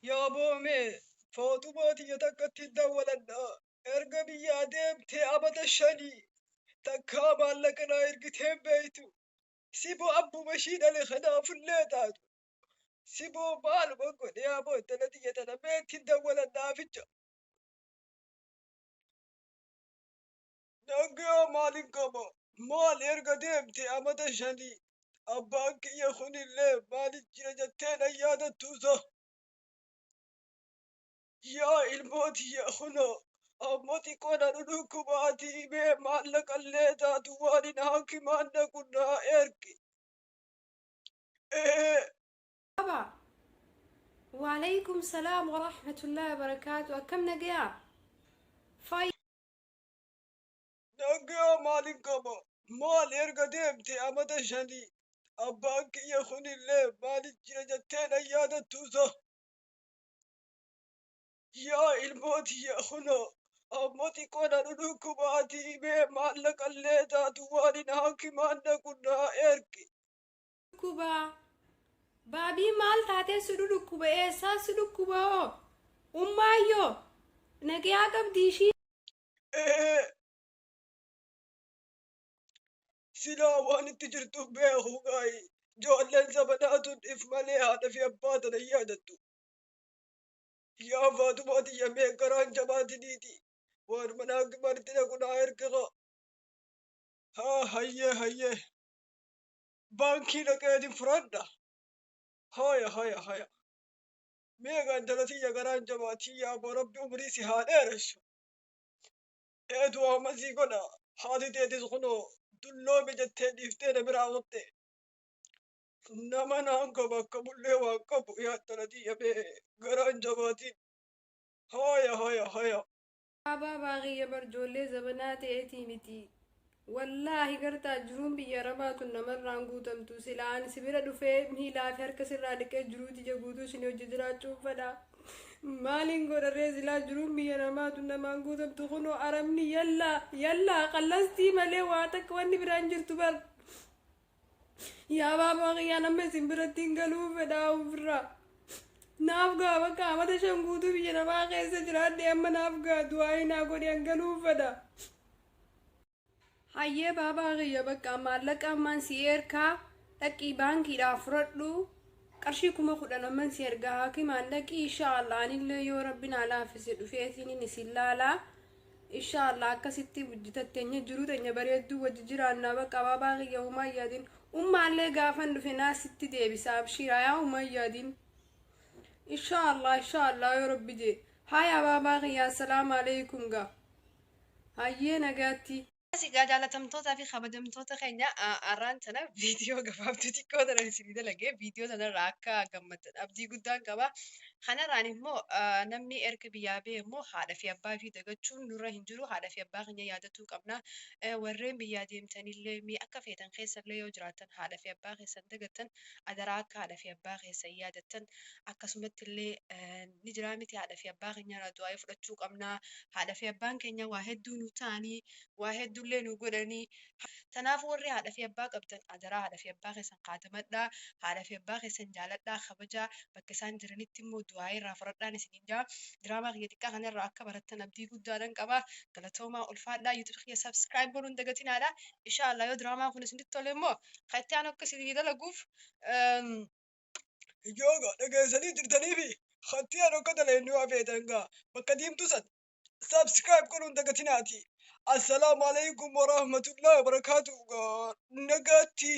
يا بومي فاطماتي يتكت الدولة ارقبي يا ديمتي أبد الشني تكاما لكنا ارقتين بيتو سيبو أبو مشينا لخنا في الليتات سيبو بالو بقول يا بو تلاتية أنا بيتي الدولة نافجة نقيا مالين كما مال ارقا ديمتي أبد الشني أباك يخوني الليل مالي جرجتين أيانا توزا يا الموت يا خنا أمتي كنا ندوك باتي بي مالك الليتا تواني ناكي مانا كنا إركي إيه بابا وعليكم السلام ورحمة الله وبركاته. كم نقيا فاي نقيا مالين كما مال إرقا ديمتي أمدا شاني أباك يا خوني الليل مالي جرجتين أيانا توزا يا الموت يا خنا أمتي كنا ندوك باتي بي مالك الليتا تواني ناكي مانا كنا إركي كوبا بابي مال تاتي سدو كوبا إيسا سدو كوبا أمايو نقيا قبديشي إيه سلا وان تجرتو بيهو غاي جولن زبناتو إفمالي هذا في أبادنا يادتو يا فاطمة يا ميكران جماعتي ديتي وان مناك مرتنا كنا إركغا ها هيا بانكي لكادي فرندا هيا ميغان دلتي يا غران جماعتي يا برب عمري سهادرش إدوا مزيقنا هذه تيتي سخنو دلو بجتين إفتين براغتي نمنا أنك بك بلي وانك يا تلتي يا بي غران جماعتي هيا بابا باغي برجولي زبناتي ايتي متي والله قرتا جروم بيا رباتو نمر رانقو تمتو سلان سبيرا دفه مهلا فرك سرادك جروتي جبوتو سنو جدرا فدا مالين غور ريزلا جروم بيا رماتو نمانقو تمتو خنو أرمني يلا قلستي ملي واتك واني برانجر تبر يا بابا غيا نمي سنبرتين قلو فدا وفرا نافقا بكا متى شنقوتو بيا نما خيسا جراد دي أما نافقا دواي ناقو دي انقلو فدا hayyee baabaa kiyya bakka maallaqa ammaan si erkaa dhaqii baankiidhaa fudhadhu qarshii 10,000 amman si ergaa haakimaan dhaqii inshaallah anillee yoo rabbiin alaafise dhufeetiin isin laalaa inshaallah akkasitti hojjetattenya jiruu teenya bareedduu wajji jiraannaa bakka baabaa kiyya humaa yaadin ummaallee gaafan dhufe naasitti deebisa abshiraa yaa humaa yaadin inshaallah yoo rabbi jee haya baabaa kiyya assalaamu alaykum gaa hayyee nagaatti Sigaa jaalatamtootaa fi kabajamtoota keenya arraan tana viidiyoo gabaabtuu xiqqoo tana isinii dalagee viidiyoo tanarraa akka gammaddan abdii guddaan qaba. Kanarraan immoo namni erga biyyaa ba'e immoo haadha fi abbaa fi dagachuun nurra hin jiru. Haadha fi abbaa keenya yaadatuu qabna. Warreen biyyaa deemtanillee mi'a akka feetan keessallee yoo jiraatan haadha fi abbaa keessan dagattan adaraa akka haadha fi abbaa keessan yaadattan akkasumatti illee ni jira miti haadha fi abbaa keenyarraa du'aa fudhachuu qabna. Haadha fi abbaan keenya waa hedduu nu ta'anii waa hedduullee nu godhanii tanaaf warri haadha fi abbaa qabdan adaraa haadha fi abbaa keessan kaadamadhaa haadha fi abbaa keessan jaaladhaa kabajaa bakka isaan jiranitti immoo du'aa irraa fudhadhaan isiniin jaa diraamaa kiyya xiqqaa kanarraa akka barattan abdii guddaadhaan qaba galatoomaa ulfaadhaa yuutuub kiyya sabskiraayib godhuun dagatinaadha inshaallah yoo diraamaa kun isinitti tole immoo katti aan akka isinii dalaguuf Yoga dhageessanii jirtanii fi hatti aan akka daleenyu hafeetangaa bakka diimtu san subscribe godhuun dagatinaati. Assalamu alaikum warahmatullahi wabarakatuh. Nagatti.